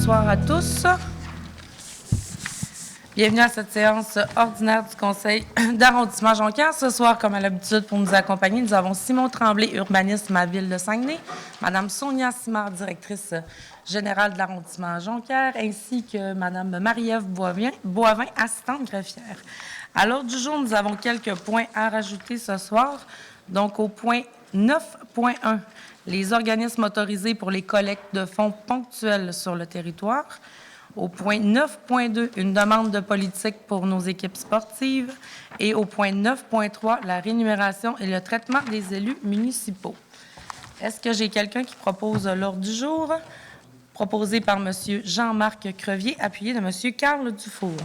Bonsoir à tous. Bienvenue à cette séance ordinaire du Conseil d'arrondissement Jonquière. Ce soir, comme à l'habitude, pour nous accompagner, nous avons Simon Tremblay, urbanisme à Ville de Saguenay, Mme Sonia Simard, directrice générale de l'arrondissement Jonquière, ainsi que Mme Marie-Ève Boivin, assistante greffière. À l'ordre du jour, nous avons quelques points à rajouter ce soir. Donc, au point 9.1, les organismes autorisés pour les collectes de fonds ponctuels sur le territoire. Au point 9.2, une demande de politique pour nos équipes sportives. Et au point 9.3, la rémunération et le traitement des élus municipaux. Est-ce que j'ai quelqu'un qui propose l'ordre du jour? Proposé par M. Jean-Marc Crevier, appuyé de M. Carl Dufour.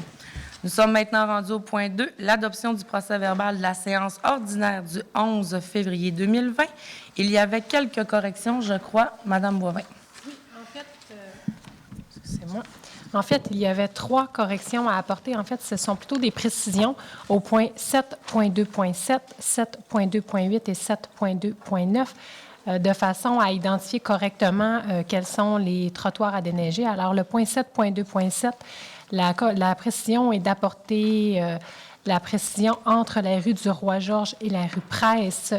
Nous sommes maintenant rendus au point 2, l'adoption du procès-verbal de la séance ordinaire du 11 février 2020. Il y avait quelques corrections, je crois. Mme Boivin. Oui, en fait, il y avait 3 corrections à apporter. En fait, ce sont plutôt des précisions au point 7.2.7, 7.2.8 et 7.2.9, de façon à identifier correctement quels sont les trottoirs à déneiger. Alors, le point 7.2.7, la précision est d'apporter la précision entre la rue du Roi-Georges et la rue Presse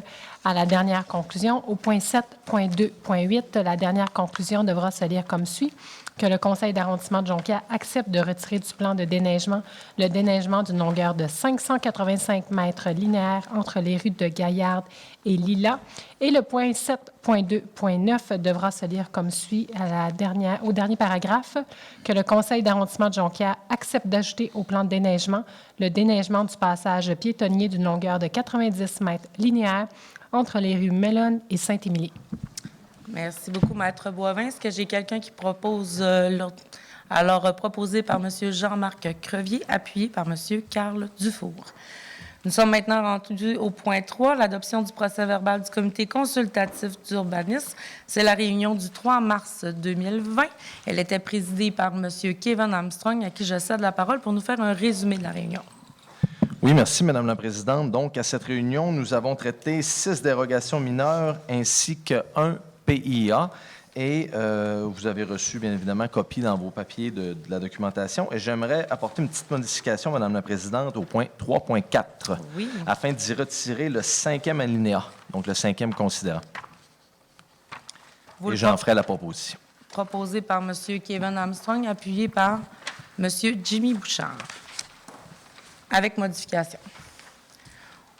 à la dernière conclusion. Au point 7.2.8, la dernière conclusion devra se lire comme suit. Que le Conseil d'arrondissement de Jonquière accepte de retirer du plan de déneigement le déneigement d'une longueur de 585 mètres linéaires entre les rues de Gaillarde et Lila. Et le point 7.2.9 devra se lire comme suit au dernier paragraphe, que le Conseil d'arrondissement de Jonquière accepte d'ajouter au plan de déneigement le déneigement du passage piétonnier d'une longueur de 90 mètres linéaires entre les rues Mellonne et Saint-Émilie. Merci beaucoup, Maître Boivin. Est-ce que j'ai quelqu'un qui propose l'ordre? Alors, proposé par M. Jean-Marc Crevier, appuyé par M. Carl Dufour. Nous sommes maintenant rendus au point 3, l'adoption du procès-verbal du comité consultatif d'urbanisme. C'est la réunion du 3 mars 2020. Elle était présidée par M. Kevin Armstrong, à qui je cède la parole pour nous faire un résumé de la réunion. Oui, merci, Madame la Présidente. Donc, à cette réunion, nous avons traité 6 dérogations mineures ainsi qu'un PIA. Et vous avez reçu, bien évidemment, copie dans vos papiers de la documentation. Et j'aimerais apporter une petite modification, Madame la Présidente, au point 3.4, oui, afin d'y retirer le 5e alinéa, donc le 5e considérant. Et j'en ferai la proposition. Proposé par M. Kevin Armstrong, appuyé par M. Jimmy Bouchard, avec modification.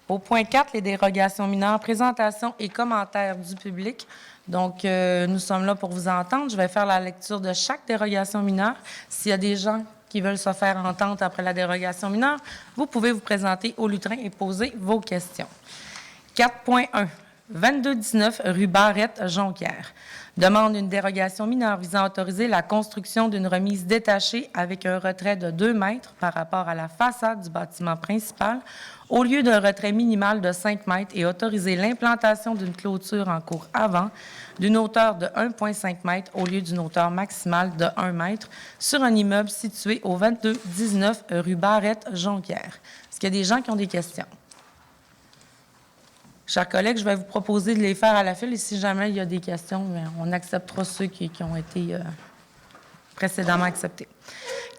Au point 4, les dérogations mineures, présentation et commentaires du public. Donc, nous sommes là pour vous entendre. Je vais faire la lecture de chaque dérogation mineure. S'il y a des gens qui veulent se faire entendre après la dérogation mineure, vous pouvez vous présenter au lutrin et poser vos questions. 4.1, 2219 rue Barrette, Jonquière. Demande une dérogation mineure visant à autoriser la construction d'une remise détachée avec un retrait de 2 mètres par rapport à la façade du bâtiment principal au lieu d'un retrait minimal de 5 mètres et autoriser l'implantation d'une clôture en cour avant d'une hauteur de 1,5 mètre au lieu d'une hauteur maximale de 1 mètre sur un immeuble situé au 2219 rue Barrette, Jonquière. Est-ce qu'il y a des gens qui ont des questions? Chers collègues, je vais vous proposer de les faire à la file et si jamais il y a des questions, on acceptera ceux qui ont été précédemment acceptés.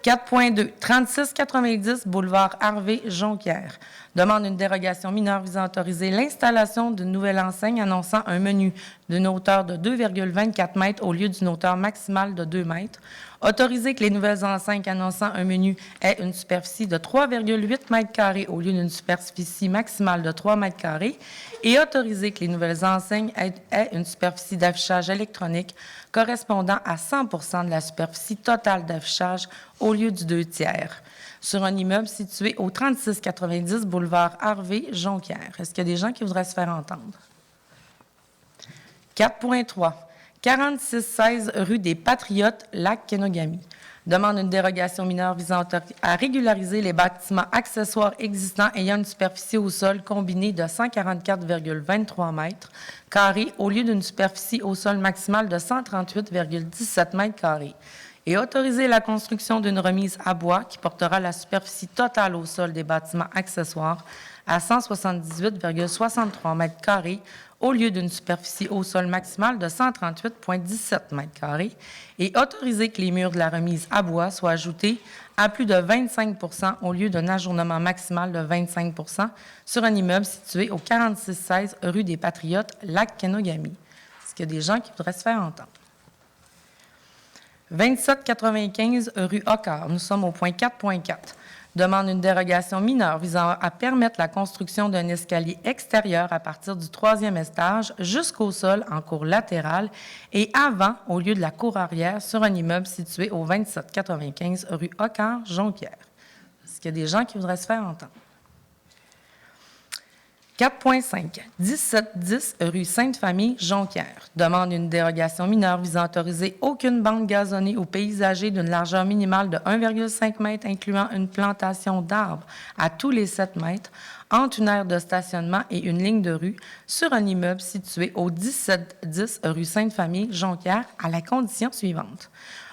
4.2, 3690 boulevard Harvey, Jonquière. Demande une dérogation mineure visant à autoriser l'installation d'une nouvelle enseigne annonçant un menu d'une hauteur de 2,24 mètres au lieu d'une hauteur maximale de 2 mètres. Autoriser que les nouvelles enseignes annonçant un menu aient une superficie de 3,8 mètres carrés au lieu d'une superficie maximale de 3 mètres carrés. Et autoriser que les nouvelles enseignes aient une superficie d'affichage électronique correspondant à 100 % de la superficie totale d'affichage au lieu du 2/3 sur un immeuble situé au 3690 boulevard Harvey, Jonquière. Est-ce qu'il y a des gens qui voudraient se faire entendre? 4.3, 4616 rue des Patriotes, Lac-Kenogami. Demande une dérogation mineure visant à régulariser les bâtiments accessoires existants ayant une superficie au sol combinée de 144,23 mètres carrés au lieu d'une superficie au sol maximale de 138,17 mètres carrés. Et autoriser la construction d'une remise à bois qui portera la superficie totale au sol des bâtiments accessoires à 178,63 mètres carrés au lieu d'une superficie au sol maximale de 138,17 mètres carrés et autoriser que les murs de la remise à bois soient ajoutés à plus de 25 au lieu d'un ajournement maximal de 25 sur un immeuble situé au 4616 rue des Patriotes, Lac-Kenogami. Est-ce qu'il y a des gens qui voudraient se faire entendre? 2795 rue Hocquart, nous sommes au point 4.4. Demande une dérogation mineure visant à permettre la construction d'un escalier extérieur à partir du 3e étage jusqu'au sol en cour latérale et avant au lieu de la cour arrière sur un immeuble situé au 2795 rue Hocquart, Jonquière. Est-ce qu'il y a des gens qui voudraient se faire entendre? 4.5. 1710 rue Sainte-Famille, Jonquière. Demande une dérogation mineure visant à autoriser aucune bande gazonnée ou paysagée d'une largeur minimale de 1,5 m incluant une plantation d'arbres à tous les 7 mètres entre une aire de stationnement et une ligne de rue sur un immeuble situé au 1710 rue Sainte-Famille, Jonquière, à la condition suivante.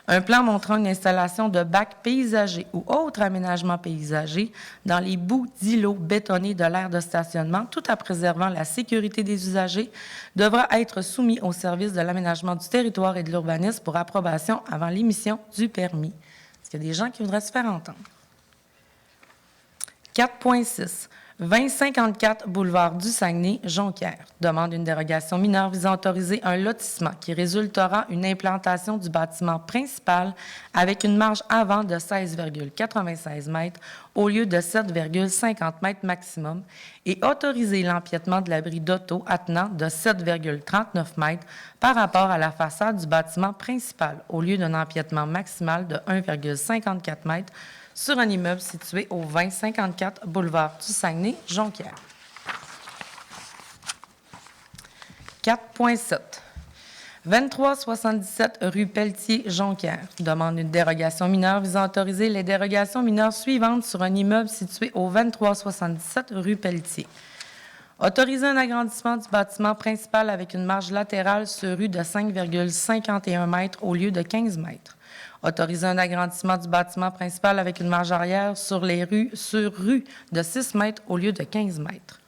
Un plan montrant une installation de bacs paysagers ou autre aménagement paysager dans les bouts d'îlots bétonnés de l'aire de stationnement, tout en préservant la sécurité des usagers, devra être soumis au service de l'aménagement du territoire et de l'urbanisme pour approbation avant l'émission du permis. Est-ce qu'il y a des gens qui voudraient se faire entendre? 4.6. 2054 boulevard du Saguenay, Jonquière. Demande une dérogation mineure visant à autoriser un lotissement qui résultera une implantation du bâtiment principal avec une marge avant de 16,96 mètres au lieu de 7,50 mètres maximum et autoriser l'empiètement de l'abri d'auto attenant de 7,39 mètres par rapport à la façade du bâtiment principal au lieu d'un empiètement maximal de 1,54 mètres sur un immeuble situé au 2054 boulevard du Saguenay, Jonquière. 4.7. 2377 rue Pelletier, Jonquière. Demande une dérogation mineure visant à autoriser les dérogations mineures suivantes sur un immeuble situé au 2377 rue Pelletier. Autoriser un agrandissement du bâtiment principal avec une marge latérale sur rue de 5,51 mètres au lieu de 15 mètres. Autoriser un agrandissement du bâtiment principal avec une marge arrière sur rue de 6 mètres au lieu de 15 mètres.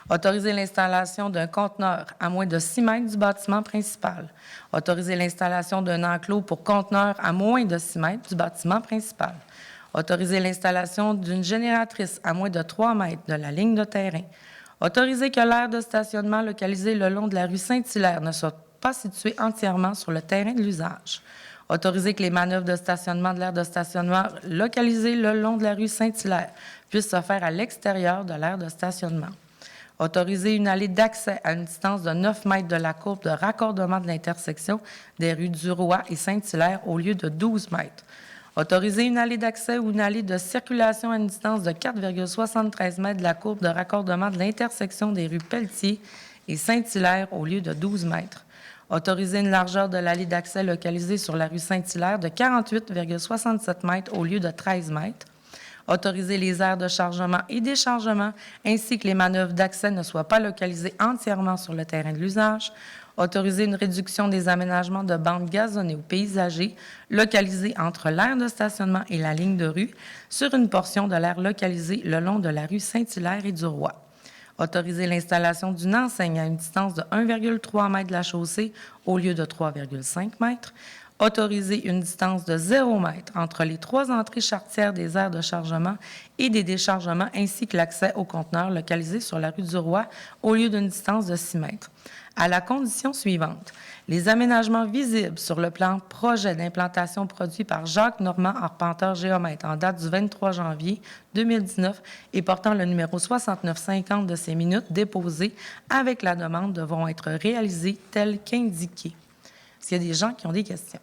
Autoriser l'installation d'un conteneur à moins de 6 mètres du bâtiment principal. Autoriser l'installation d'un enclos pour conteneur à moins de 6 mètres du bâtiment principal. Autoriser l'installation d'une génératrice à moins de 3 mètres de la ligne de terrain. Autoriser que l'aire de stationnement localisée le long de la rue Saint-Hilaire ne soit pas située entièrement sur le terrain de l'usage. Autoriser que les manœuvres de stationnement de l'aire de stationnement localisée le long de la rue Saint-Hilaire puissent se faire à l'extérieur de l'aire de stationnement. Autoriser une allée d'accès à une distance de 9 mètres de la courbe de raccordement de l'intersection des rues du Roi et Saint-Hilaire au lieu de 12 mètres. Autoriser une allée d'accès ou une allée de circulation à une distance de 4,73 mètres de la courbe de raccordement de l'intersection des rues Pelletier et Saint-Hilaire au lieu de 12 mètres. Autoriser une largeur de l'allée d'accès localisée sur la rue Saint-Hilaire de 48,67 mètres au lieu de 13 mètres. Autoriser les aires de chargement et déchargement ainsi que les manœuvres d'accès ne soient pas localisées entièrement sur le terrain de l'usage. Autoriser une réduction des aménagements de bandes gazonnées ou paysagées localisées entre l'aire de stationnement et la ligne de rue sur une portion de l'aire localisée le long de la rue Saint-Hilaire et du Roi. Autoriser l'installation d'une enseigne à une distance de 1,3 m de la chaussée au lieu de 3,5 m. Autoriser une distance de 0 m entre les 3 entrées charretières des aires de chargement et des déchargements ainsi que l'accès aux conteneurs localisés sur la rue du Roi au lieu d'une distance de 6 m. À la condition suivante, les aménagements visibles sur le plan projet d'implantation produit par Jacques Normand, arpenteur géomètre, en date du 23 janvier 2019 et portant le numéro 6950 de ces minutes déposées avec la demande devront être réalisés tels qu'indiqués. Est-ce qu'il y a des gens qui ont des questions?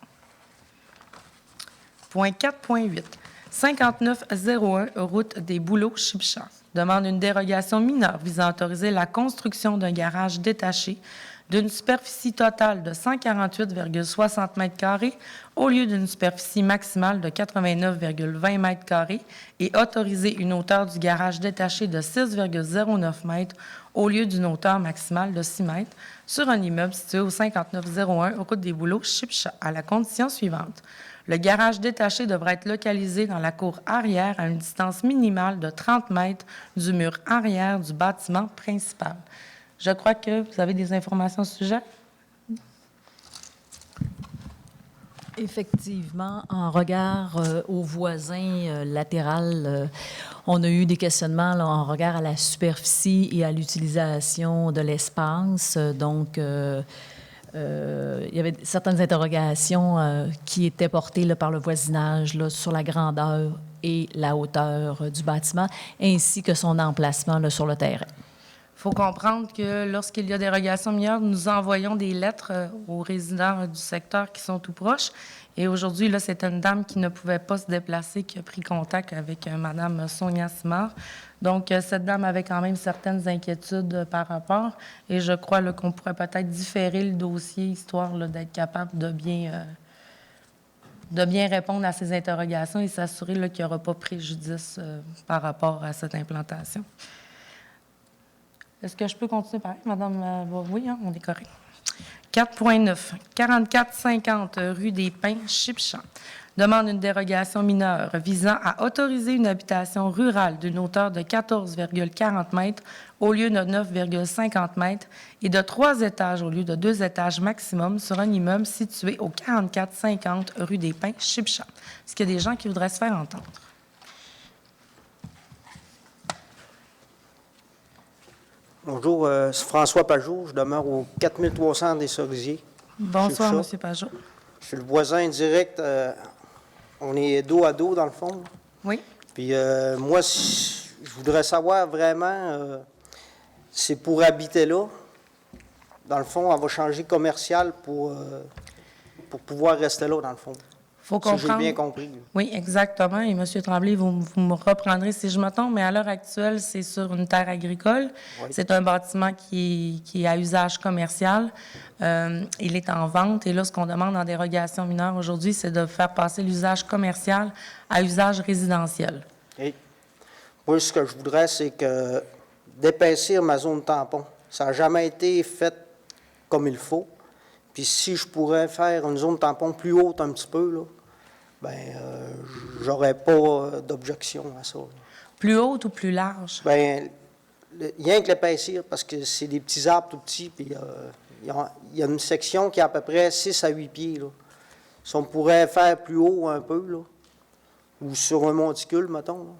Point 4.8. 5901 route des Bouleaux-Chibchamps. Demande une dérogation mineure visant à autoriser la construction d'un garage détaché d'une superficie totale de 148,60 m² au lieu d'une superficie maximale de 89,20 m² et autoriser une hauteur du garage détaché de 6,09 m au lieu d'une hauteur maximale de 6 m sur un immeuble situé au 5901 route des Bouleaux, Chibchamps, à la condition suivante. Le garage détaché devra être localisé dans la cour arrière à une distance minimale de 30 mètres du mur arrière du bâtiment principal. Je crois que vous avez des informations au sujet. Effectivement, en regard au voisin latéral, on a eu des questionnements là, en regard à la superficie et à l'utilisation de l'espace. Donc, il y avait certaines interrogations qui étaient portées là, par le voisinage là, sur la grandeur et la hauteur du bâtiment, ainsi que son emplacement là, sur le terrain. Il faut comprendre que lorsqu'il y a dérogation mineure, nous envoyons des lettres aux résidents du secteur qui sont tout proches. Et aujourd'hui, là, c'est une dame qui ne pouvait pas se déplacer qui a pris contact avec Mme Sonia Simard. Donc, cette dame avait quand même certaines inquiétudes par rapport. Et je crois là, qu'on pourrait peut-être différer le dossier, histoire là, d'être capable de bien répondre à ces interrogations et s'assurer là, qu'il n'y aura pas préjudice par rapport à cette implantation. Est-ce que je peux continuer pareil, Madame? Oui, hein, on est correct. 4.9, 4450 rue des Pins, Chipchamp. Demande une dérogation mineure visant à autoriser une habitation rurale d'une hauteur de 14,40 mètres au lieu de 9,50 mètres et de 3 étages au lieu de 2 étages maximum sur un immeuble situé au 4450 rue des Pins, Chipchamp. Est-ce qu'il y a des gens qui voudraient se faire entendre? Bonjour, c'est François Pajot. Je demeure au 4300 des Cerisiers. Bonsoir, ça. M. Pajot. Je suis le voisin direct. On est dos à dos, dans le fond. Oui. Puis moi, je voudrais savoir vraiment, c'est pour habiter là. Dans le fond, on va changer commercial pour pouvoir rester là, dans le fond. Faut Si comprendre. j'ai bien compris. Oui, exactement. Et M. Tremblay, vous me reprendrez si je me trompe, mais à l'heure actuelle, c'est sur une terre agricole. Oui. C'est un bâtiment qui est à usage commercial. Il est en vente. Et là, ce qu'on demande en dérogation mineure aujourd'hui, c'est de faire passer l'usage commercial à usage résidentiel. Et moi, ce que je voudrais, c'est que d'épaissir ma zone tampon. Ça n'a jamais été fait comme il faut. Puis si je pourrais faire une zone tampon plus haute un petit peu, là, ben, j'aurais pas d'objection à ça. Plus haute ou plus large? Ben, rien que l'épaissir, parce que c'est des petits arbres tout petits, puis il y a une section qui est à peu près 6 à 8 pieds, là. Si on pourrait faire plus haut un peu, là, ou sur un monticule, mettons, là,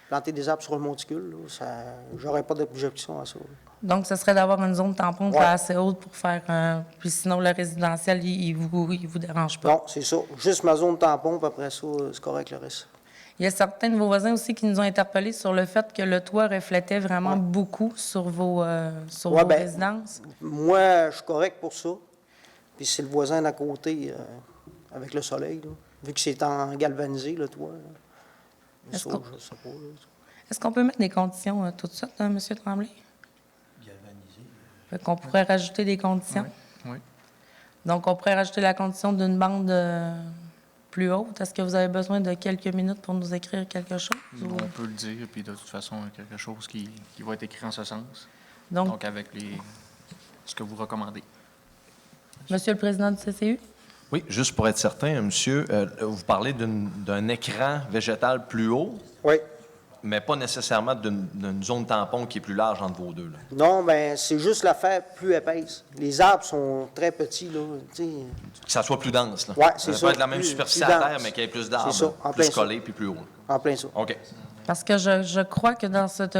planter des arbres sur un monticule, là, j'aurais pas d'objection à ça. Là. Donc, ce serait d'avoir une zone tampon Ouais. assez haute pour faire... puis sinon, le résidentiel, il vous dérange pas. Non, c'est ça. Juste ma zone tampon, puis après ça, c'est correct le reste. Il y a certains de vos voisins aussi qui nous ont interpellés sur le fait que le toit reflétait vraiment beaucoup sur vos résidences. Moi, je suis correct pour ça. Puis c'est le voisin d'à côté, avec le soleil, là, vu que c'est en galvanisé, le toit. Là. Mais ça, je sais pas. Là. Est-ce qu'on peut mettre des conditions tout de suite, M. Tremblay? Fait qu'on pourrait rajouter des conditions. Oui. Donc, on pourrait rajouter la condition d'une bande plus haute. Est-ce que vous avez besoin de quelques minutes pour nous écrire quelque chose? On peut le dire, puis de toute façon, quelque chose qui va être écrit en ce sens. Donc, Donc, avec ce que vous recommandez. Monsieur le Président du CCU? Oui, juste pour être certain, monsieur, vous parlez d'un écran végétal plus haut, Oui. mais pas nécessairement d'une zone tampon qui est plus large entre vos deux. Là. Non, bien, c'est juste l'affaire plus épaisse. Les arbres sont très petits, là, tu sais. Que ça soit plus dense. Là. Ouais, c'est Ça ça. peut être la même Plus- superficie plus à terre, dense. mais qu'il y ait plus C'est d'arbres, ça, en plus plein ça. collés puis plus haut. En plein ça. OK. Parce que je crois que dans cette...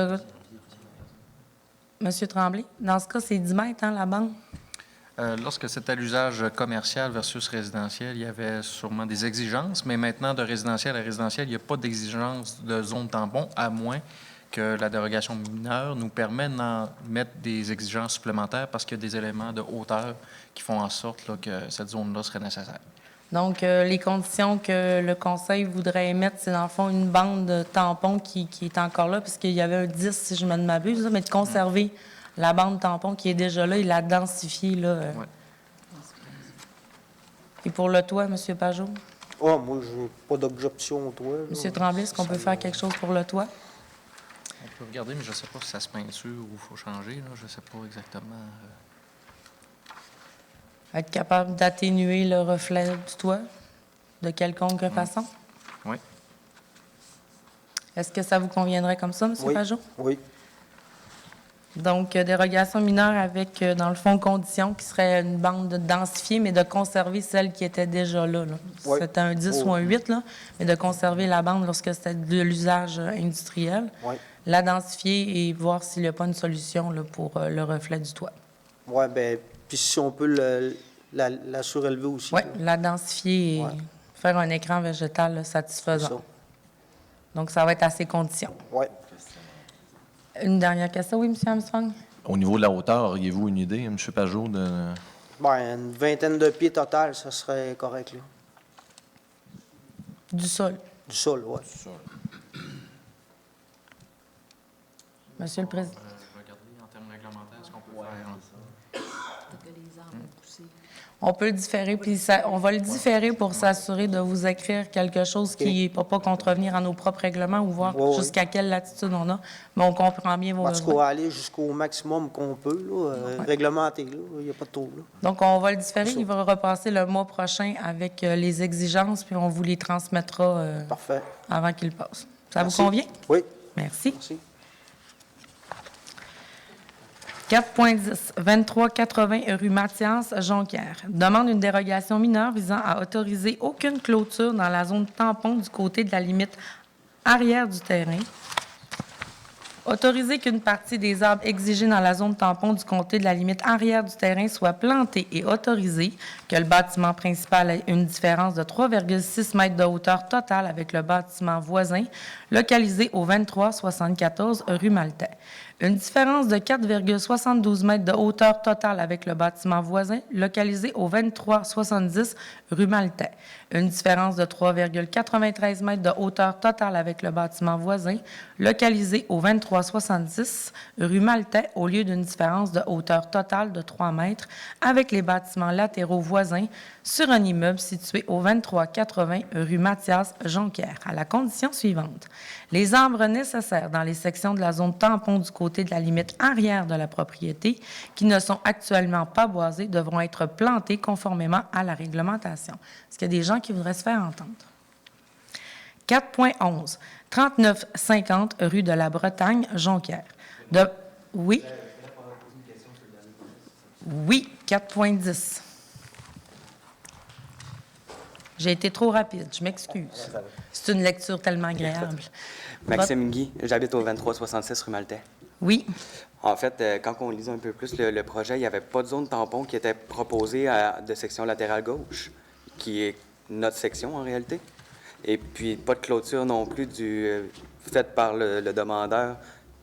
Monsieur Tremblay, dans ce cas, c'est 10 mètres, hein, la bande? Lorsque c'était à l'usage commercial versus résidentiel, il y avait sûrement des exigences, mais maintenant, de résidentiel à résidentiel, il n'y a pas d'exigence de zone tampon, à moins que la dérogation mineure nous permet d'en mettre des exigences supplémentaires parce qu'il y a des éléments de hauteur qui font en sorte là, que cette zone-là serait nécessaire. Donc, les conditions que le Conseil voudrait émettre, c'est dans le fond une bande de tampon qui est encore là, puisqu'il y avait un 10, si je ne m'abuse, là, mais de conserver la bande tampon qui est déjà là et la densifier. Là, Ouais. Et pour le toit, M. Pajot? Oh, moi, je n'ai pas d'objection au toit. là. M. Tremblay, est-ce qu'on peut faire quelque chose pour le toit? On peut regarder, mais je ne sais pas si ça se peinture ou il faut changer. Là. Je ne sais pas exactement. Être capable d'atténuer le reflet du toit, de quelconque façon? Oui. Est-ce que ça vous conviendrait comme ça, M. Oui. Pajot? Oui. Donc, dérogation mineure avec, dans le fond, condition qui serait une bande de densifier, mais de conserver celle qui était déjà là. Oui. C'était un 10 ou un 8, là, mais de conserver la bande lorsque c'était de l'usage industriel. Oui. La densifier et voir s'il n'y a pas une solution là, pour le reflet du toit. Oui, bien, puis si on peut la surélever aussi. Oui, là. la densifier et Ouais. faire un écran végétal là, C'est satisfaisant. ça. Donc, ça va être à ces conditions. Oui. Une dernière question, oui, M. Armstrong? Au niveau de la hauteur, auriez-vous une idée, M. Pajot, de... Ben, une vingtaine de pieds total, ça serait correct, là. Du sol. Du sol, oui. Monsieur le Président. Regardez en termes réglementaires ce qu'on peut faire. On peut le différer, puis on va le différer pour s'assurer de vous écrire quelque chose qui ne va pas contrevenir à nos propres règlements ou voir Oui, oui. jusqu'à quelle latitude on a. Mais on comprend bien vos Parce qu'on besoins. va aller jusqu'au maximum qu'on peut, là, réglementé, là. Il n'y a pas de taux, là. Donc, on va le différer. Il va repasser le mois prochain avec les exigences, puis on vous les transmettra Parfait. avant qu'il passe. Ça Merci. vous convient? Oui. Merci. Merci. 4.10, 2380 rue Mathias, Jonquière. Demande une dérogation mineure visant à autoriser aucune clôture dans la zone tampon du côté de la limite arrière du terrain. Autoriser qu'une partie des arbres exigés dans la zone tampon du côté de la limite arrière du terrain soit plantée et autorisée, que le bâtiment principal ait une différence de 3,6 mètres de hauteur totale avec le bâtiment voisin, localisé au 2374 rue Maltais. Une différence de 4,72 mètres de hauteur totale avec le bâtiment voisin, localisé au 2370 rue Maltais. Une différence de 3,93 mètres de hauteur totale avec le bâtiment voisin, localisé au 2370 rue Maltais, au lieu d'une différence de hauteur totale de 3 mètres avec les bâtiments latéraux voisins sur un immeuble situé au 2380 rue Mathias, Jonquière, à la condition suivante. Les arbres nécessaires dans les sections de la zone tampon du côté de la limite arrière de la propriété, qui ne sont actuellement pas boisés, devront être plantés conformément à la réglementation. Est-ce qu'il y a des gens qui voudraient se faire entendre? 4.11, 3950 rue de la Bretagne, Jonquière. Oui? Oui, 4.10. J'ai été trop rapide, je m'excuse. C'est une lecture tellement agréable. Maxime Guy, j'habite au 2366 rue Maltais. Oui, En fait, quand on lisait un peu plus le projet, il n'y avait pas de zone tampon qui était proposée de section latérale gauche, qui est notre section en réalité. Et puis, pas de clôture non plus faite par le demandeur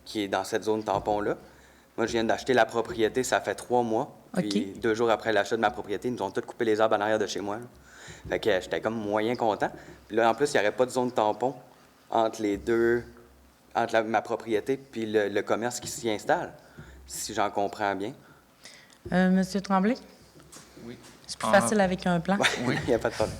qui est dans cette zone tampon-là. Moi, je viens d'acheter la propriété, ça fait 3 mois. Puis, OK. 2 jours après l'achat de ma propriété, ils nous ont tous coupé les arbres en arrière de chez moi, là. Fait que j'étais comme moyen content. Puis là, en plus, il n'y aurait pas de zone tampon entre les deux, entre ma propriété puis le commerce qui s'y installe, si j'en comprends bien. Monsieur Tremblay? Oui. C'est plus facile avec un plan. Oui, il n'y a pas de problème.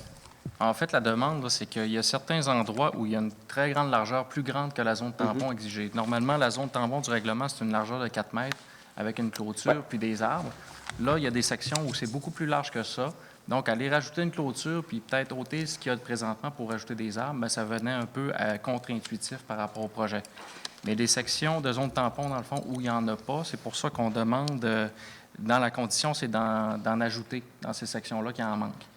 En fait, la demande, là, c'est qu'il y a certains endroits où il y a une très grande largeur, plus grande que la zone tampon exigée. Normalement, la zone tampon du règlement, c'est une largeur de 4 mètres avec une clôture puis des arbres. Là, il y a des sections où c'est beaucoup plus large que ça. Donc, aller rajouter une clôture puis peut-être ôter ce qu'il y a présentement pour rajouter des arbres, bien, ça venait un peu contre-intuitif par rapport au projet. Mais des sections de zone tampon, dans le fond, où il n'y en a pas, c'est pour ça qu'on demande, dans la condition, c'est d'en ajouter dans ces sections-là qui en manquent,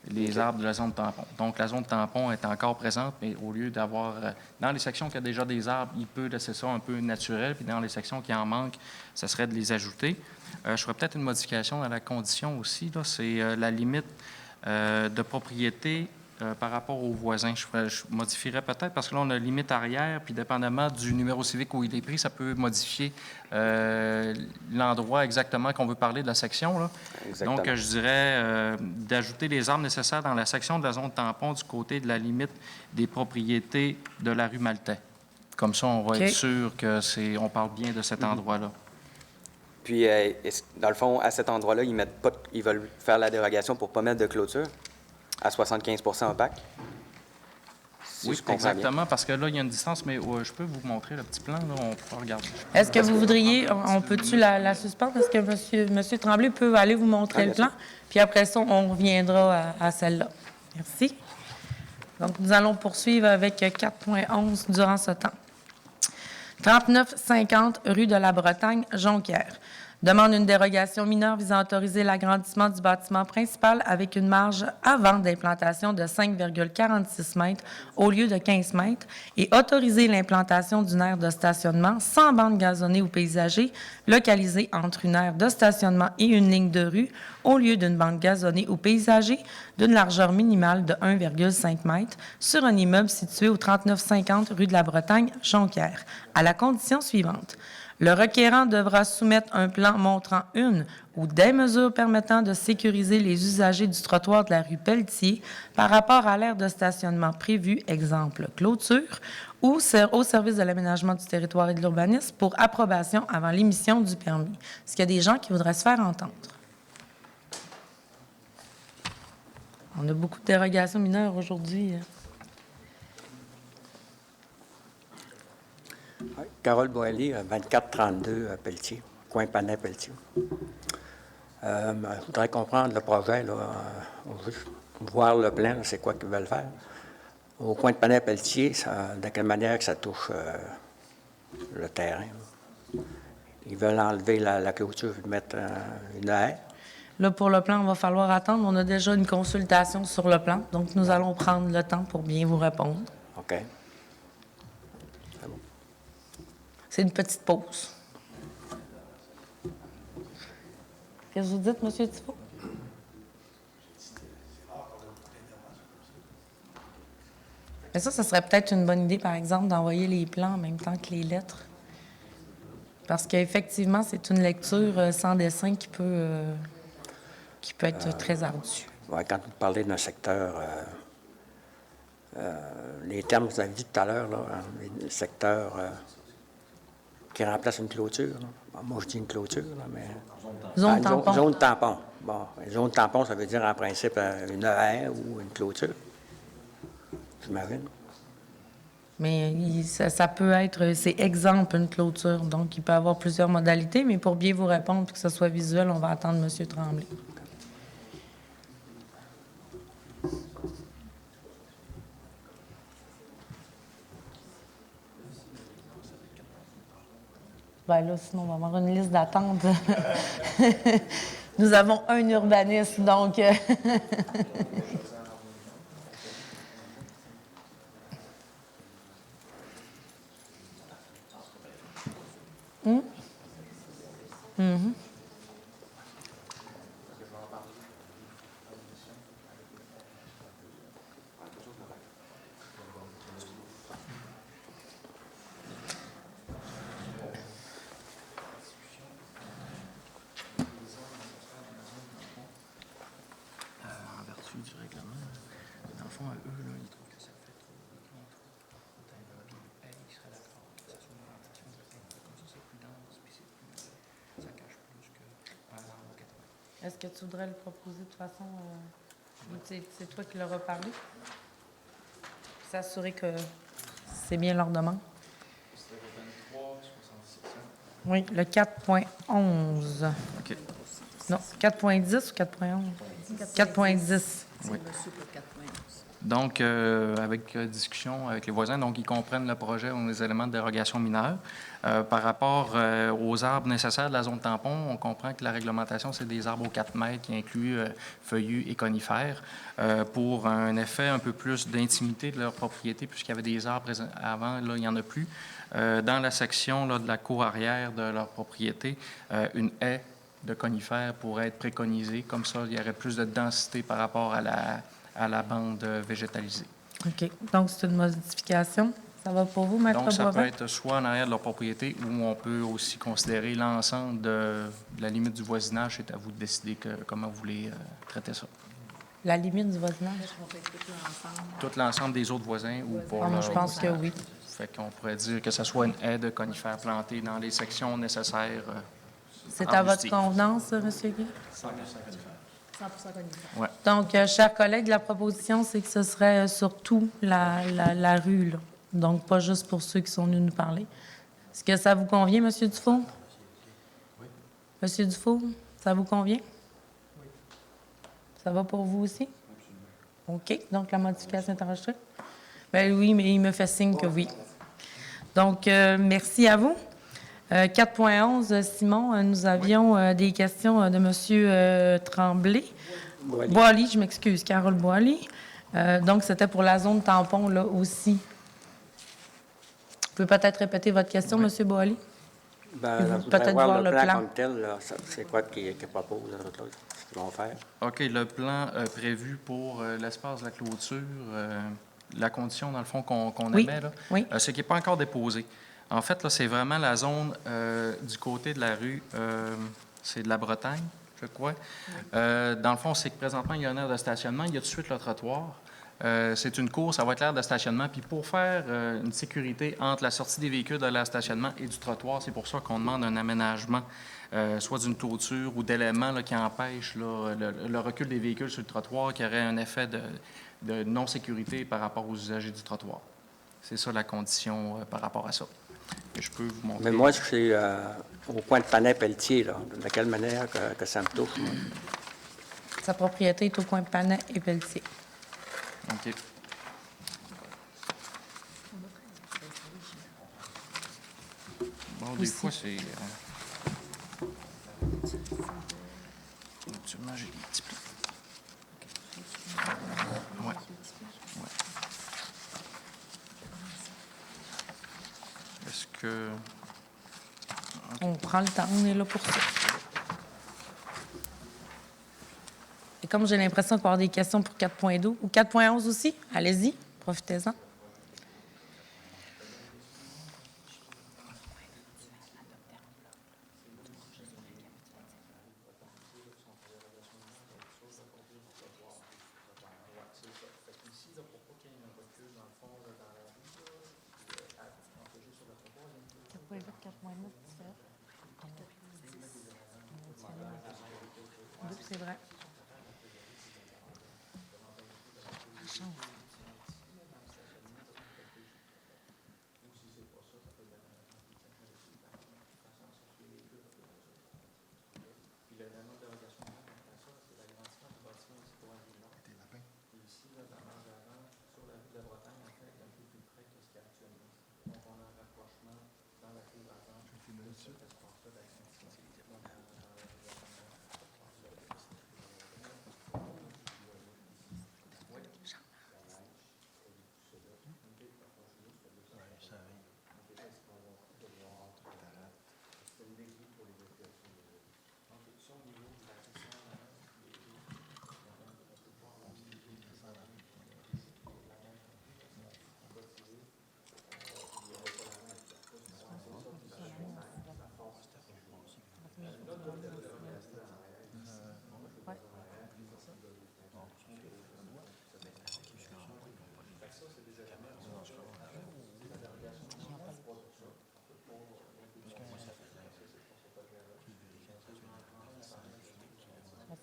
les arbres de la zone tampon. Donc, la zone tampon est encore présente, mais au lieu d'avoir... dans les sections qui ont déjà des arbres, il peut laisser ça un peu naturel, puis dans les sections qui en manquent, ça serait de les ajouter. Je ferais peut-être une modification dans la condition aussi, là, c'est la limite de propriété par rapport aux voisins. Je modifierais peut-être, parce que là, on a limite arrière, puis dépendamment du numéro civique où il est pris, ça peut modifier l'endroit exactement qu'on veut parler de la section, là. Exactement. Donc, je dirais d'ajouter les arbres nécessaires dans la section de la zone tampon du côté de la limite des propriétés de la rue Maltais. Comme ça, on va OK. être sûr qu'on parle bien de cet endroit-là. Puis, dans le fond, à cet endroit-là, ils veulent faire la dérogation pour ne pas mettre de clôture à 75 opaque. Si Oui, je comprends bien. exactement, parce que là, il y a une distance, mais je peux vous montrer le petit plan, là, on peut regarder. Est-ce que vous voudriez, on peut-tu la suspendre? Est-ce que monsieur Tremblay peut aller vous montrer le plan? Puis après ça, on reviendra à celle-là. Merci. Donc, nous allons poursuivre avec 4.11 durant ce temps. 3950 rue de la Bretagne, Jonquière. Demande une dérogation mineure visant à autoriser l'agrandissement du bâtiment principal avec une marge avant d'implantation de 5,46 mètres au lieu de 15 mètres et autoriser l'implantation d'une aire de stationnement sans bande gazonnée ou paysagée localisée entre une aire de stationnement et une ligne de rue au lieu d'une bande gazonnée ou paysagée d'une largeur minimale de 1,5 mètre sur un immeuble situé au 3950 rue de la Bretagne, Jonquière, à la condition suivante. Le requérant devra soumettre un plan montrant une ou des mesures permettant de sécuriser les usagers du trottoir de la rue Pelletier par rapport à l'aire de stationnement prévue, exemple clôture, ou au service de l'aménagement du territoire et de l'urbanisme pour approbation avant l'émission du permis. Est-ce qu'il y a des gens qui voudraient se faire entendre? On a beaucoup de dérogations mineures aujourd'hui. Carole Boilly, 2432 Pelletier, coin Panay-Pelletier. Je voudrais comprendre le projet, là, voir le plan, c'est quoi qu'ils veulent faire. Au coin de Panay-Pelletier, de quelle manière que ça touche le terrain? Ils veulent enlever la clôture et mettre une haie. Là, pour le plan, il va falloir attendre. On a déjà une consultation sur le plan, donc nous allons prendre le temps pour bien vous répondre. OK. C'est une petite pause. Qu'est-ce que vous dites, M. Tifo? Mais ça serait peut-être une bonne idée, par exemple, d'envoyer les plans en même temps que les lettres. Parce qu'effectivement, c'est une lecture sans dessin qui peut être très ardue. Ouais, quand vous parlez d'un secteur, les termes que vous avez dit tout à l'heure, là, les secteurs qui remplace une clôture. Là. Moi, je dis une clôture, là, mais... Zone tampon. Zone tampon. Bon, zone tampon, ça veut dire en principe une haie ou une clôture. J'imagine. Mais ça peut être, c'est exemple, une clôture. Donc, il peut y avoir plusieurs modalités, mais pour bien vous répondre et que ce soit visuel, on va attendre M. Tremblay. Ben là, sinon, on va avoir une liste d'attente. Nous avons un urbaniste, donc... Du règlement. Dans le fond, à eux, là, ils trouvent que ça fait trop. Ils seraient d'accord que ça soit une ventilation de comme ça, c'est plus dense, puis c'est plus. Ça cache plus que par exemple au 80. Est-ce que tu voudrais le proposer de toute façon? C'est toi qui leur as parlé? S'assurer que c'est bien leur demande. C'était le 23, 66. Oui, le 4.11. OK. Non, 4.10 ou 4.11? 4.10. Oui. Donc, avec discussion avec les voisins, donc ils comprennent le projet ou les éléments de dérogation mineure. Par rapport aux arbres nécessaires de la zone tampon, on comprend que la réglementation, c'est des arbres aux 4 mètres qui incluent feuillus et conifères pour un effet un peu plus d'intimité de leur propriété, puisqu'il y avait des arbres avant, là, il n'y en a plus. Dans la section là, de la cour arrière de leur propriété, une haie de conifères pourrait être préconisée. Comme ça, il y aurait plus de densité par rapport à la bande végétalisée. OK. Donc, c'est une modification. Ça va pour vous, Maître Donc, ça peut Boivin? être soit en arrière de leur propriété ou on peut aussi considérer l'ensemble de la limite du voisinage. C'est à vous de décider comment vous voulez traiter ça. La limite du voisinage? Tout l'ensemble des autres voisins ou pour Moi, leur je pense que voisinage. oui. Fait qu'on pourrait dire que ce soit une haie de conifères plantée dans les sections nécessaires. C'est en à votre rustique. convenance, M. Guy? 100% conifère. Ouais. Donc, chers collègues, la proposition, c'est que ce serait sur toute la rue, là. Donc, pas juste pour ceux qui sont venus nous parler. Est-ce que ça vous convient, M. Dufault? Oui. M. Dufault, ça vous convient? Oui. Ça va pour vous aussi? Absolument. OK. Donc, la modification est enregistrée. Ben oui, mais il me fait signe que oui. Donc, merci à vous. 4.11, Simon, nous avions des questions de M. Tremblay. Boily, je m'excuse, Carole Boily. Donc, c'était pour la zone tampon, là, aussi. Vous pouvez peut-être répéter votre question, M. Boily? Ben, Puis je vous, voudrais peut-être voir voir le le plan plan. comme tel, là, c'est quoi qu'ils proposent, ce qu'ils vont faire. OK, le plan prévu pour l'espace de la clôture, la condition, dans le fond, qu'on Oui, émet, là, oui. c'est qu'il n'est pas encore déposé. En fait, là, c'est vraiment la zone du côté de la rue, c'est de la Bretagne, je crois. Dans le fond, c'est que présentement, il y a une aire de stationnement, il y a tout de suite le trottoir. C'est une cour, ça va être l'aire de stationnement. Puis pour faire une sécurité entre la sortie des véhicules de l'aire de stationnement et du trottoir, c'est pour ça qu'on demande un aménagement, soit d'une clôture ou d'éléments là, qui empêchent là, le recul des véhicules sur le trottoir, qui aurait un effet de non-sécurité par rapport aux usagers du trottoir. C'est ça la condition par rapport à ça. Et je peux vous montrer. Mais moi, je suis au coin de Panay-Pelletier, là. De quelle manière que ça me touche, moi? Sa propriété est au coin de Panay et Pelletier. OK. Bon, des fois, c'est... Actuellement, j'ai des petits plis. Ouais. Ouais. Est-ce que... On prend le temps, on est là pour ça. Et comme j'ai l'impression qu'il va y avoir des questions pour 4.12 ou 4.11 aussi, allez-y, profitez-en. C'est vrai.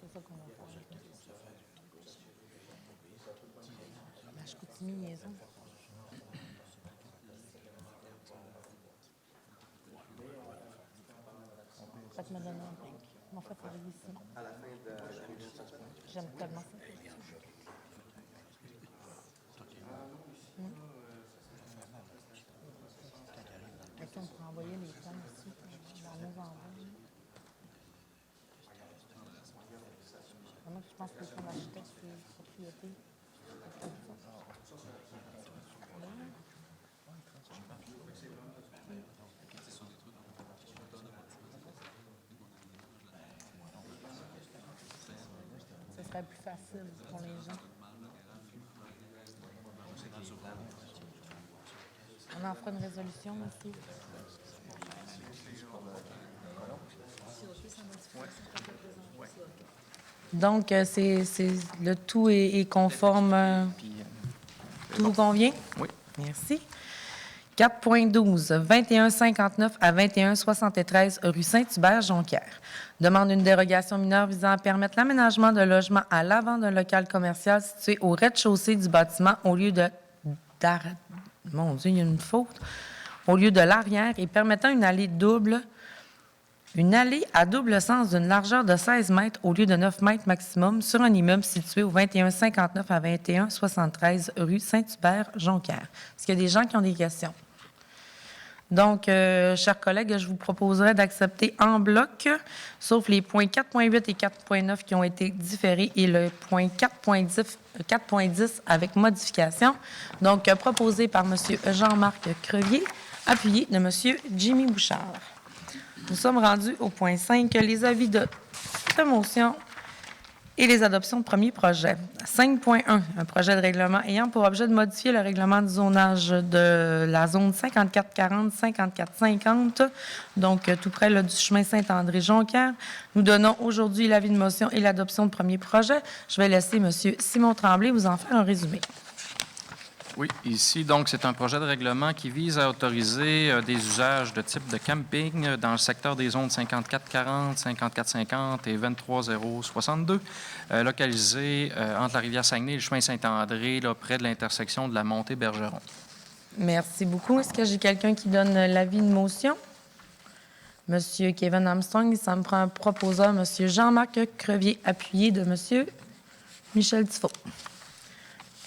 C'est ça qu'on va faire. La Chicoutimi, liaison. Faites me donner un break. M'en fait pour ici. À la fin de la réunion, ça se passe. J'aime tellement ça. Est-ce qu'on pourrait envoyer les plans aussi dans nos envois? Moi, je pense que son architecte, c'est propriété. Ce serait plus facile pour les gens. On en fera une résolution aussi. Donc, le tout est conforme. Tout vous convient? Oui. Merci. 4.12, 2159 à 2173 rue Saint-Hubert-Jonquière. Demande une dérogation mineure visant à permettre l'aménagement de logements à l'avant d'un local commercial situé au rez-de-chaussée du bâtiment au lieu de... Mon Dieu, il y a une faute. Au lieu de l'arrière et permettant une allée double Une allée à double sens d'une largeur de 16 mètres au lieu de 9 mètres maximum sur un immeuble situé au 2159 à 2173 rue Saint-Hubert, Jonquière. Est-ce qu'il y a des gens qui ont des questions? Donc, chers collègues, je vous proposerai d'accepter en bloc, sauf les points 4.8 et 4.9 qui ont été différés et le point 4.10 avec modification. Donc, proposé par M. Jean-Marc Crevier, appuyé de M. Jimmy Bouchard. Nous sommes rendus au point 5, les avis de motion et les adoptions de premiers projets. 5.1, un projet de règlement ayant pour objet de modifier le règlement du zonage de la zone 5440-5450, donc tout près là, du chemin Saint-André-Jonquière. Nous donnons aujourd'hui l'avis de motion et l'adoption de premiers projets. Je vais laisser M. Simon Tremblay vous en faire un résumé. Oui, ici, donc, c'est un projet de règlement qui vise à autoriser des usages de type de camping dans le secteur des zones 5440, 5450 et 23062, localisés entre la rivière Saguenay et le chemin Saint-André, là, près de l'intersection de la montée Bergeron. Merci beaucoup. Est-ce que j'ai quelqu'un qui donne l'avis de motion? Monsieur Kevin Armstrong, il semble prendre un proposeur, Monsieur Jean-Marc Crevier, appuyé de Monsieur Michel Tifo.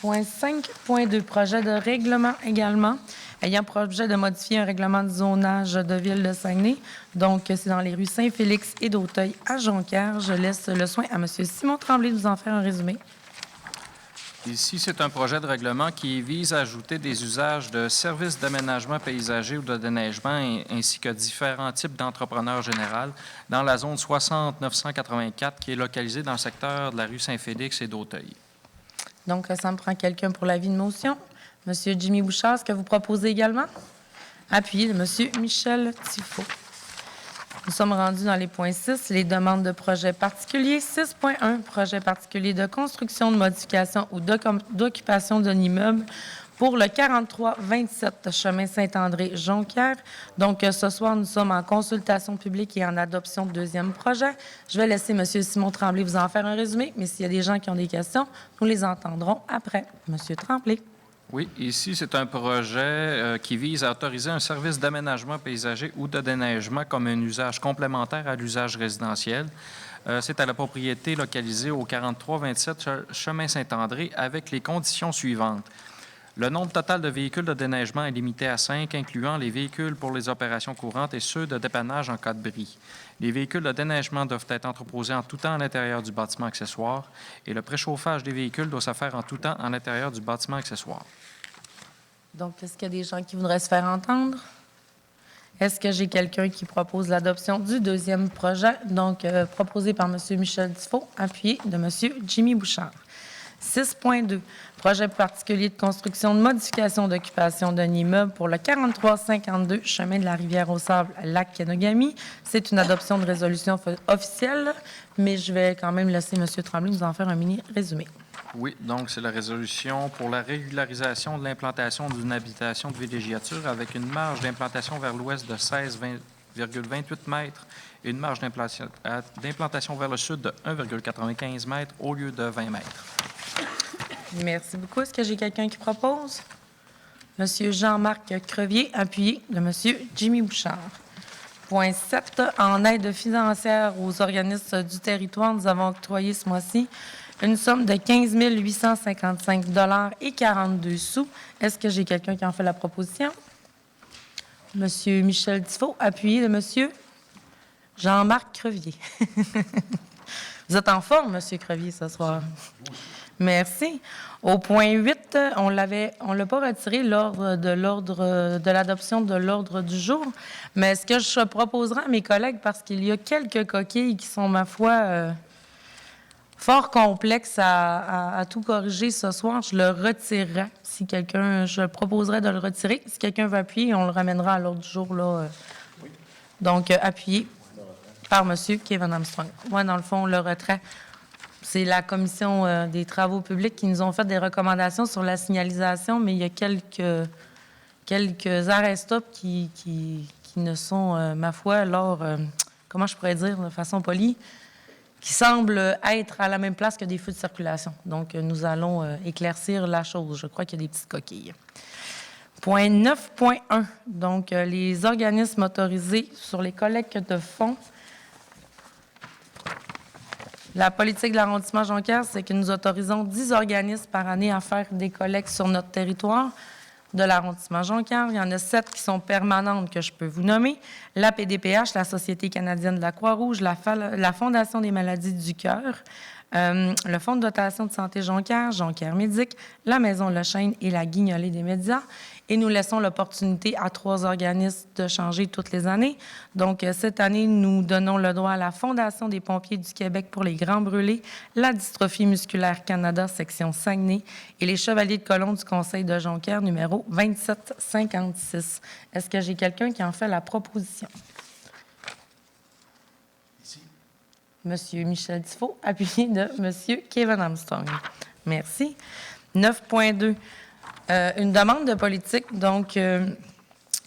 Point 5.2, projet de règlement également, ayant pour objet de modifier un règlement de zonage de ville de Saguenay. Donc, c'est dans les rues Saint-Félix et d'Auteuil à Jonquière. Je laisse le soin à M. Simon Tremblay de vous en faire un résumé. Ici, c'est un projet de règlement qui vise à ajouter des usages de services d'aménagement paysager ou de déneigement ainsi que différents types d'entrepreneurs généraux dans la zone 60-984 qui est localisée dans le secteur de la rue Saint-Félix et d'Auteuil. Donc, ça me prend quelqu'un pour l'avis de motion. Monsieur Jimmy Bouchard, ce que vous proposez également? Appuyé de Monsieur Michel Tifo. Nous sommes rendus dans les points 6, les demandes de projets particuliers. 6.1, projet particulier de construction, de modification ou d'occupation d'un immeuble pour le 4327 chemin Saint-André-Jonquière. Donc, ce soir, nous sommes en consultation publique et en adoption de deuxième projet. Je vais laisser M. Simon Tremblay vous en faire un résumé, mais s'il y a des gens qui ont des questions, nous les entendrons après. M. Tremblay. Oui, ici, c'est un projet qui vise à autoriser un service d'aménagement paysager ou de déneigement comme un usage complémentaire à l'usage résidentiel. C'est à la propriété localisée au 4327 chemin Saint-André avec les conditions suivantes. Le nombre total de véhicules de déneigement est limité à 5, incluant les véhicules pour les opérations courantes et ceux de dépannage en cas de bris. Les véhicules de déneigement doivent être entreposés en tout temps à l'intérieur du bâtiment accessoire et le préchauffage des véhicules doit se faire en tout temps à l'intérieur du bâtiment accessoire. Donc, est-ce qu'il y a des gens qui voudraient se faire entendre? Est-ce que j'ai quelqu'un qui propose l'adoption du deuxième projet, donc proposé par M. Michel Tifo, appuyé de M. Jimmy Bouchard? 6.2, projet particulier de construction de modification d'occupation d'un immeuble pour le 4352 chemin de la Rivière-aux-Sables, Lac-Kenogami. C'est une adoption de résolution officielle, mais je vais quand même laisser M. Tremblay nous en faire un mini résumé. Oui, donc c'est la résolution pour la régularisation de l'implantation d'une habitation de villégiature avec une marge d'implantation vers l'ouest de 16,28 mètres et une marge d'implantation vers le sud de 1,95 mètres au lieu de 20 mètres. Merci beaucoup. Est-ce que j'ai quelqu'un qui propose? Monsieur Jean-Marc Crevier, appuyé de Monsieur Jimmy Bouchard. Point 7, en aide financière aux organismes du territoire, nous avons octroyé ce mois-ci une somme de 15 855 $ et 42 sous. Est-ce que j'ai quelqu'un qui en fait la proposition? Monsieur Michel Tifo, appuyé de Monsieur Jean-Marc Crevier. Vous êtes en forme, Monsieur Crevier, ce soir. Merci. Au point 8, on ne l'a pas retiré de l'adoption de l'ordre du jour, mais ce que je proposerai à mes collègues, parce qu'il y a quelques coquilles qui sont, ma foi, fort complexes à tout corriger ce soir, je le retirerai. Si quelqu'un, je proposerai de le retirer. Si quelqu'un veut appuyer, on le ramènera à l'ordre du jour. Là. Donc, appuyé par M. Kevin Armstrong. Oui, dans le fond, le retrait. C'est la Commission des travaux publics qui nous ont fait des recommandations sur la signalisation, mais il y a quelques arrêts-stop qui ne sont, ma foi, comment je pourrais dire de façon polie, qui semblent être à la même place que des feux de circulation. Donc, nous allons éclaircir la chose. Je crois qu'il y a des petites coquilles. Point 9.1, donc les organismes autorisés sur les collectes de fonds La politique de l'arrondissement Jonquière, c'est que nous autorisons 10 organismes par année à faire des collectes sur notre territoire de l'arrondissement Jonquière. Il y en a 7 qui sont permanentes que je peux vous nommer. La PDPH, la Société canadienne de la Croix-Rouge, la Fondation des maladies du cœur, le Fonds de dotation de santé Jonquière, Jonquière Médic, la Maison Le Chêne et la Guignolée des médias. Et nous laissons l'opportunité à 3 organismes de changer toutes les années. Donc, cette année, nous donnons le droit à la Fondation des pompiers du Québec pour les Grands Brûlés, la Dystrophie musculaire Canada, section Saguenay, et les Chevaliers de Colomb du Conseil de Jonquière, numéro 2756. Est-ce que j'ai quelqu'un qui en fait la proposition? Ici. Monsieur Michel Tifo, appuyé de Monsieur Kevin Armstrong. Merci. 9.2. Une demande de politique. Donc,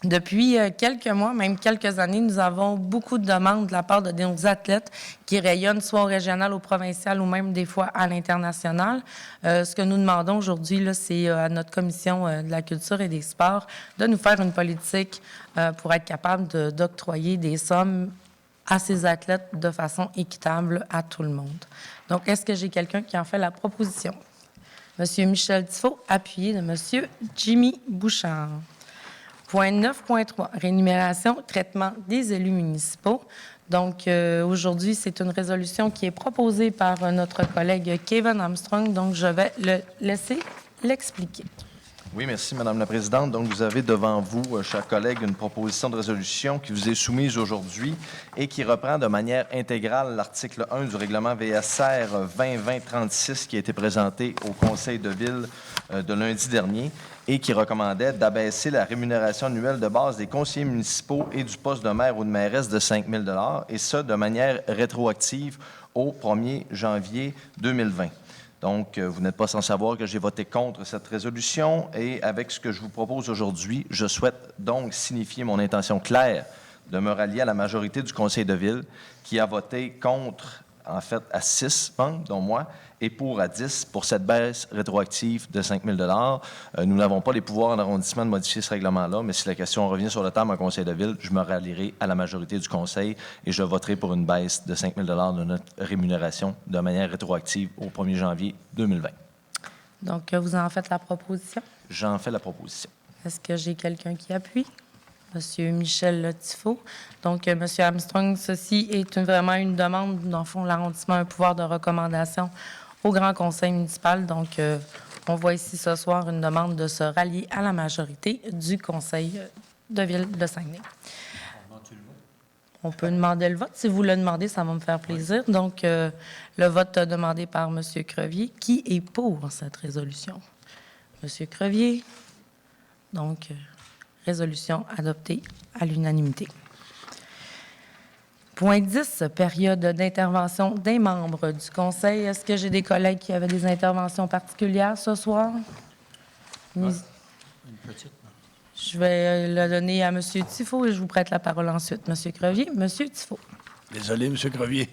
depuis quelques mois, même quelques années, nous avons beaucoup de demandes de la part de nos athlètes qui rayonnent soit au régional, au provincial ou même des fois à l'international. Ce que nous demandons aujourd'hui, là, c'est à notre commission de la culture et des sports de nous faire une politique pour être capable d'octroyer des sommes à ces athlètes de façon équitable à tout le monde. Donc, est-ce que j'ai quelqu'un qui en fait la proposition? Monsieur Michel Tifo, appuyé de Monsieur Jimmy Bouchard. Point 9.3, rémunération, traitement des élus municipaux. Donc, aujourd'hui, c'est une résolution qui est proposée par notre collègue Kevin Armstrong. Donc, je vais le laisser l'expliquer. Oui, merci, Madame la Présidente. Donc, vous avez devant vous, chers collègues, une proposition de résolution qui vous est soumise aujourd'hui et qui reprend de manière intégrale l'article 1 du règlement VSR 2020-36 qui a été présenté au Conseil de ville de lundi dernier et qui recommandait d'abaisser la rémunération annuelle de base des conseillers municipaux et du poste de maire ou de mairesse de 5 000 $, et ça de manière rétroactive au 1er janvier 2020. Donc, vous n'êtes pas sans savoir que j'ai voté contre cette résolution et avec ce que je vous propose aujourd'hui, je souhaite donc signifier mon intention claire de me rallier à la majorité du Conseil de ville qui a voté contre, en fait, à 6 membres, dont moi, et pour à 10 pour cette baisse rétroactive de 5 000 $. Nous n'avons pas les pouvoirs en arrondissement de modifier ce règlement-là, mais si la question revient sur la table en Conseil de ville, je me rallierai à la majorité du Conseil et je voterai pour une baisse de 5 000 $ de notre rémunération de manière rétroactive au 1er janvier 2020. Donc, vous en faites la proposition? J'en fais la proposition. Est-ce que j'ai quelqu'un qui appuie? Monsieur Michel Tifo. Donc, Monsieur Armstrong, ceci est vraiment une demande. Dans le fond, l'arrondissement a un pouvoir de recommandation au Grand Conseil municipal. Donc, on voit ici ce soir une demande de se rallier à la majorité du Conseil de ville de Saguenay. On peut demander le vote. Si vous le demandez, ça va me faire plaisir. Donc, le vote demandé par Monsieur Crevier. Qui est pour cette résolution? Monsieur Crevier. Donc, résolution adoptée à l'unanimité. Point 10, période d'intervention des membres du Conseil. Est-ce que j'ai des collègues qui avaient des interventions particulières ce soir? Une petite. Je vais le donner à M. Tifo et je vous prête la parole ensuite. M. Crevier, M. Tifo. Désolé, M. Crevier.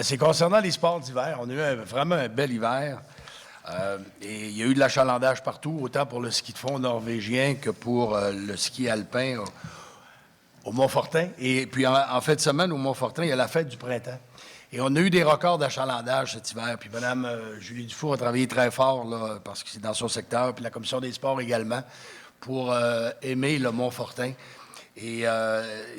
C'est concernant les sports d'hiver. On a eu vraiment un bel hiver. Et il y a eu de l'achalandage partout, autant pour le ski de fond norvégien que pour le ski alpin au Mont-Fortin. Et puis, en fin de semaine, au Mont-Fortin, il y a la fête du printemps. Et on a eu des records d'achalandage cet hiver. Puis Mme Julie Dufour a travaillé très fort, là, parce que c'est dans son secteur, puis la Commission des sports également, pour aimer le Mont-Fortin. Et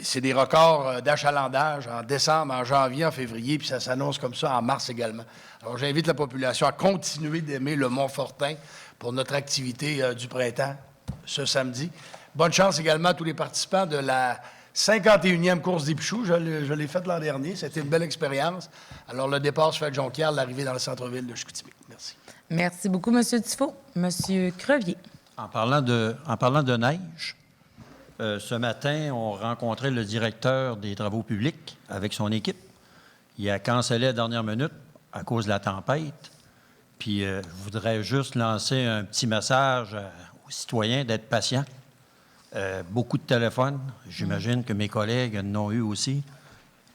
c'est des records d'achalandage en décembre, en janvier, en février, puis ça s'annonce comme ça en mars également. Alors, j'invite la population à continuer d'aimer le Mont-Fortin pour notre activité du printemps ce samedi. Bonne chance également à tous les participants de la 51e course des Pichoux. Je l'ai faite l'an dernier. C'était une belle expérience. Alors, le départ se fait de Jonquière, l'arrivée dans le centre-ville de Chicoutimi. Merci. Merci beaucoup, M. Tifo. M. Crevier. En parlant de neige, ce matin, on rencontrait le directeur des travaux publics avec son équipe. Il a cancellé à la dernière minute à cause de la tempête. Puis, je voudrais juste lancer un petit message aux citoyens d'être patients. Beaucoup de téléphones. J'imagine que mes collègues en ont eu aussi.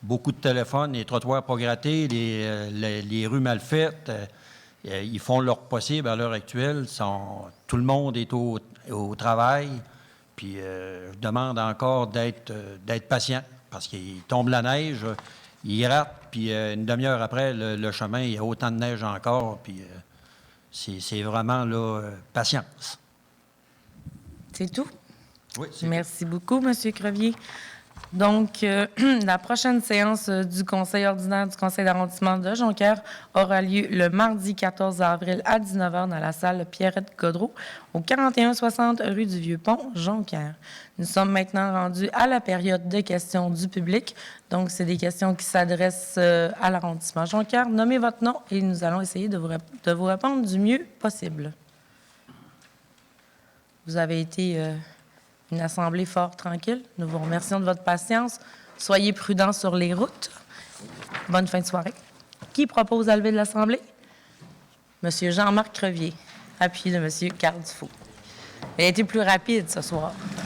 Beaucoup de téléphones, les trottoirs pas grattés, les rues mal faites. Ils font leur possible à l'heure actuelle. Tout le monde est au travail. Puis je demande encore d'être patient parce qu'il tombe la neige. il rate, puis une demi-heure après, le chemin, il y a autant de neige encore, puis c'est vraiment, là, patience. C'est tout? Oui, Merci beaucoup, M. Crevier. Donc, la prochaine séance du Conseil ordinaire du Conseil d'arrondissement de Jonquière aura lieu le mardi 14 avril à 19h dans la salle Pierrette-Godreau, au 4160 rue du Vieux-Pont, Jonquière. Nous sommes maintenant rendus à la période de questions du public. Donc, c'est des questions qui s'adressent à l'arrondissement Jonquière. Nommez votre nom et nous allons essayer de vous répondre du mieux possible. Vous avez été... une assemblée fort tranquille. Nous vous remercions de votre patience. Soyez prudents sur les routes. Bonne fin de soirée. Qui propose à lever de l'Assemblée? Monsieur Jean-Marc Crevier, appuyé de Monsieur Carl Dufault. Il a été plus rapide ce soir.